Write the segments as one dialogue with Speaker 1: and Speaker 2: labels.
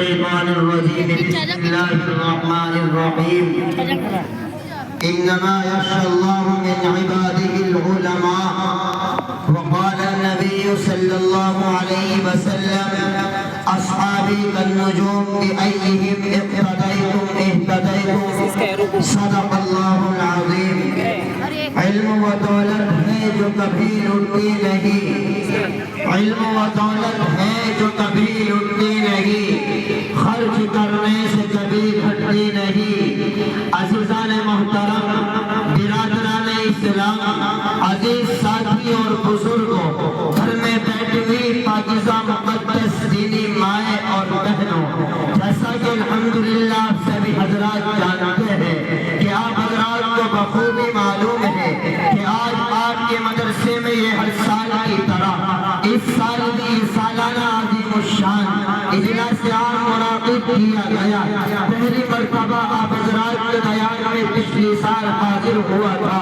Speaker 1: الشيطان الرجيم بسم الله الرحمن الرحيم إنما يخشى الله من عباده العلماء وقال النبي صلى الله عليه وسلم أصحابي كالنجوم بأيهم اقتديتم اهتديتم صدق الله العظيم علم و دولت ہے جو کبھی لٹتی نہیں علم و دولت ہے جو کبھی لٹتی نہیں خرچ کرنے سے کبھی گھٹتی نہیں عزیزان محترم برادران اسلام عزیز ساتھی اور بزرگوں گھر میں بیٹھی ہوئی پاکیزہ مقدس دینی مائیں اور بہنوں جیسا کہ الحمدللہ آپ سبھی حضرات جانتے ہیں کہ آپ حضرات کو بخوبی معلوم ہے کہ آج آپ کے مدرسے میں یہ ہر سال کی طرح اس سال بھی سالانہ عظیم الشان اجلاس عام منعقد کیا گیا پہلی مرتبہ آپ حضرات کے دیان میں پچھلی سال حاضر ہوا تھا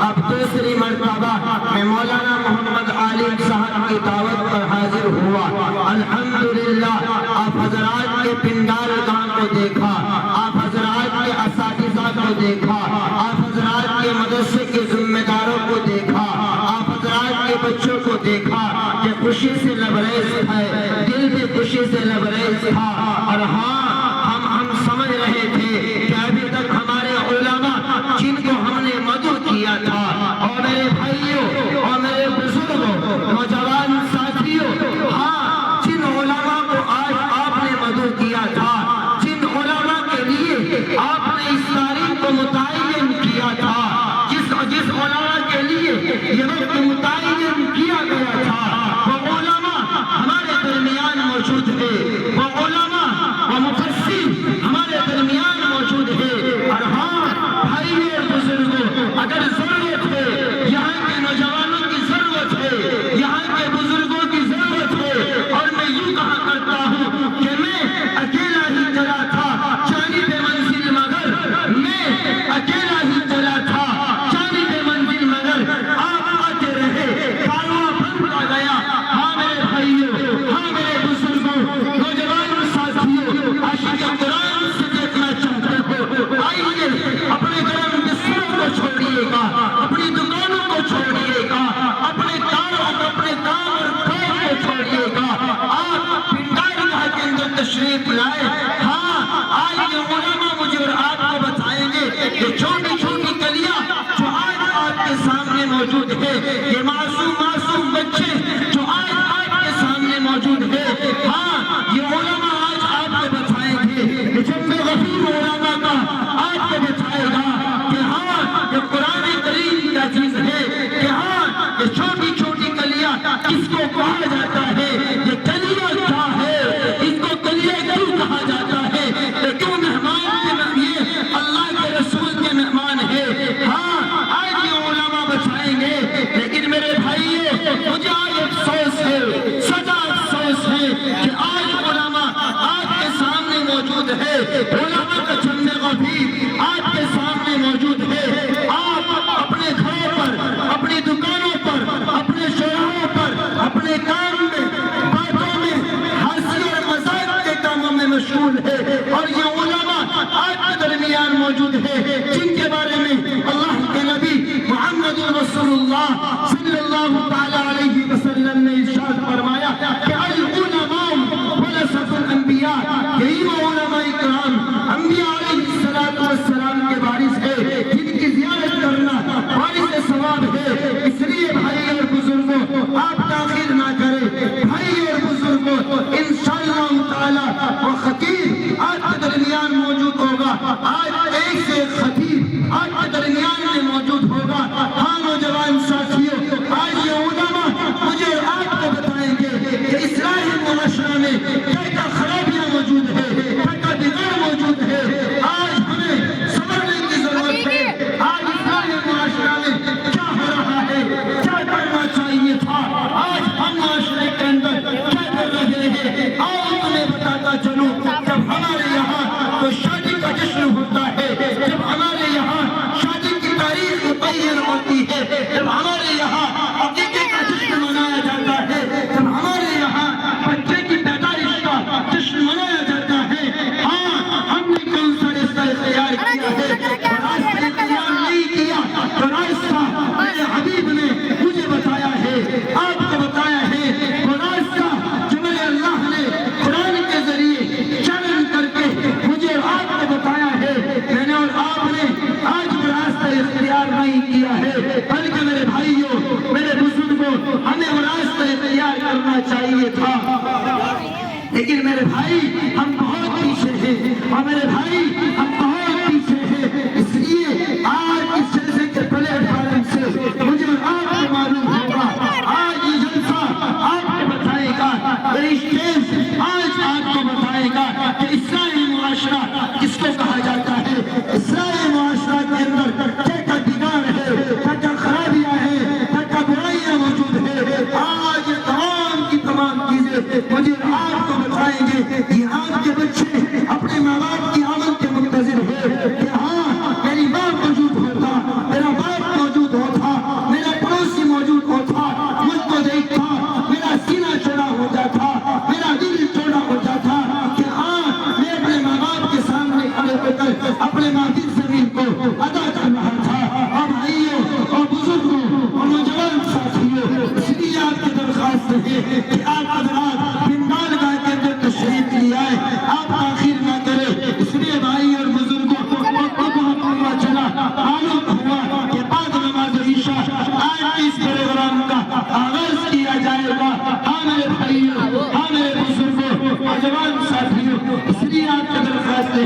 Speaker 1: اب دوسری مرتبہ میں مولانا محمد عالم صاحب کی دعوت پر حاضر ہوا الحمدللہ آپ حضرات کے پنڈال گاہ کو دیکھا آپ حضرات کے اساتذہ کو دیکھا آپ حضرات کے مدرسے کے ذمہ داروں کو دیکھا آپ حضرات کے بچوں کو دیکھا کہ خوشی سے لبریز ہے دل بھی خوشی سے لبریز تھا اور ہاں ہم سمجھ رہے تھے کہ ابھی تک ہمارے علماء جن کو ہم نے مدعو کیا تھا اور میرے بھائیوں اور میرے بزرگوں نوجوان ساتھیوں ہاں جن علماء کو آج آپ نے مدعو کیا تھا جن علماء کے لیے آپ نے اس تاریخ کو متعین کیا تھا جس علماء کے لیے یہ وقت متعین کیا گیا تھا وہ علماء ہمارے درمیان موجود ہے وہ علماء و مفسر ہمارے درمیان موجود ہے اور ہاں بھائی اور بزرگوں اگر ضرورت ہے یہاں کے نوجوانوں کی ضرورت ہے یہاں کے بزرگوں کی ضرورت ہے اور میں یوں کہا کرتا ہوں کہ میں اکیلا ہی چلا تھا جانب منزل مگر میں اکیلا ہی چلا تھا جانب منزل مگر آپ آتے رہے کارواں بنتا گیا ہاں میرے بھائیوں ہاں میرے بزرگوں نوجوان ساتھیوں عاشق قرآن سے دیکھنا چاہتے ہو آئیے اپنے گرم بستروں کو چھوڑیے گا اپنی دکانوں کو چھوڑیے گا اپنے کام اور کام کو چھوڑیے گا آپ پنڈال گاہ کے اندر تشریف لائے ہاں آج یہ علماء مجھے اور آپ کو بتائیں گے کہ چھوٹی چھوٹی کلیاں جو آج آپ کے سامنے موجود ہے یہ معصوم بچے جو آج آپ کے سامنے موجود ہے ہاں یہ علماء آج آپ کو بتائیں گے کہ جب میں غفور علماء کا آپ کو بتائے گا کہ ہاں یہ قرآن کریم کا چیز ہے کہ ہاں یہ چھوٹی چھوٹی کلیاں کس کو کہا جاتا ہے یہ کلیاں کیا ہے اس کو کلیاں کیوں کہا جاتا ہے یہ کیوں مہمان یہ اللہ کے رسول کے مہمان ہے ہاں آج یہ علماء بتائیں گے لیکن میرے بھائیوں مجھے آج افسوس ہے سزا افسوس ہے کہ آج علماء آپ کے سامنے موجود ہے علماء کا چند غفیر آپ کے سامنے موجود ہے آپ اپنے گھروں پر اپنی دکانوں پر اپنے شوہروں پر اپنے کام میں باتوں میں ہنسی اور مذاق کے کاموں میں مشغول ہے اور یہ علماء آپ کے درمیان موجود ہے جن کے بارے میں اللہ کے نبی محمد رسول اللہ صلی اللہ تعالی علیہ وسلم نے ارشاد فرمایا کہ العلماء ورثۃ الانبیاء یہی وہ علماء کرام انبیاء علیہ السلام کے وارث ہے جن کی زیارت کرنا وارث ثواب ہے اس لیے بھائی اور بزرگوں آپ تاخیر نہ کریں بھائی اور بزرگوں انشاءاللہ تعالی وہ خطیب آپ کے درمیان موجود ہوگا آج ایک سے خطیب آپ کے درمیان میں موجود ہوگا ہاں نوجوان ساتھیوں آج یہ علماء مجھے آپ کو بتائیں گے کہ اصلاح معاشرہ میں کیا خرابیاں موجود ہے کیا بگاڑ موجود ہے آج ہمیں سمجھنے کی ضرورت ہے آج اصلاح معاشرہ میں کیا ہو رہا ہے کیا کرنا چاہیے تھا آج ہم معاشرے کے اندر کیا کر رہے ہیں آؤ تمہیں بتاتا چلوں جب ہمارے یہاں تو شادی کا جشن ہوتا ہے جب ہمارے یہاں شادی کی تاریخ متعین ہوتی ہے جب ہمارے یہاں عقیقے کا جشن منایا جاتا ہے جب ہمارے یہاں بچے کی پیدائش کا جشن منایا جاتا ہے
Speaker 2: میرے بھائی ہم بہت پیچھے ہیں، اور میرے بھائی ہم بہت پیچھے ہیں، اس لیے آج اس جلسے کے پلیٹ فارم سے مجھے آپ کو معلوم ہوگا، آج یہ جلسہ آپ کو بتائے گا، یہ اسٹیج آج آپ کو بتائے گا کہ اسلامی معاشرہ کس کو کہا جاتا ہے، اسلامی معاشرہ کے اندر کیا کیا بگاڑ ہے، کیا کیا خرابیاں ہیں، کیا کیا برائیاں موجود ہیں، آج یہ تمام کی تمام چیزیں مجھے آپ کو بتائیں گے۔ یہ آپ کے بچے اپنے ماں باپ کی آمد کے منتظر ہے کہ ہاں میری ماں موجود ہوتا، میرا باپ موجود ہوتا، میرا پڑوسی موجود ہوتا، مجھ کو دیکھتا، میرا سینہ چوڑا ہو جاتا، میرا دل چوڑا ہو جاتا کہ ہاں میں اپنے ماں باپ کے سامنے کھڑے ہو کر اپنے مادی زمین کو ادا کر رہا تھا۔ اور بھائیوں اور بزرگوں اور نوجوان ساتھیوں، اس لیے آپ کی درخواست ہے کہ آپ حضرات پنڈال گاہ کے اندر تشریف لے آئے، آپ تاخیر نہ کریں۔ اس لیے بھائی اور بزرگوں کو بہت ہوا چلا، معلوم ہوا کہ بعد نماز عشاء آج اس پروگرام کا آغاز کیا جائے گا۔ ہاں میرے بھائیوں، ہاں میرے بزرگوں اور جوان ساتھیوں، اس لیے آپ کی درخواست ہے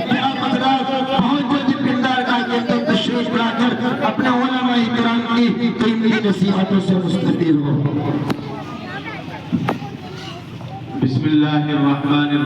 Speaker 2: کہ آپ حضرات بہت جلدی پنڈال گاہ کے اندر تشریف لا کر اپنے علماء کرام کی قیمتی نصیحتوں سے مستفید ہو۔
Speaker 3: بسم اللہ الرحمن الرحیم۔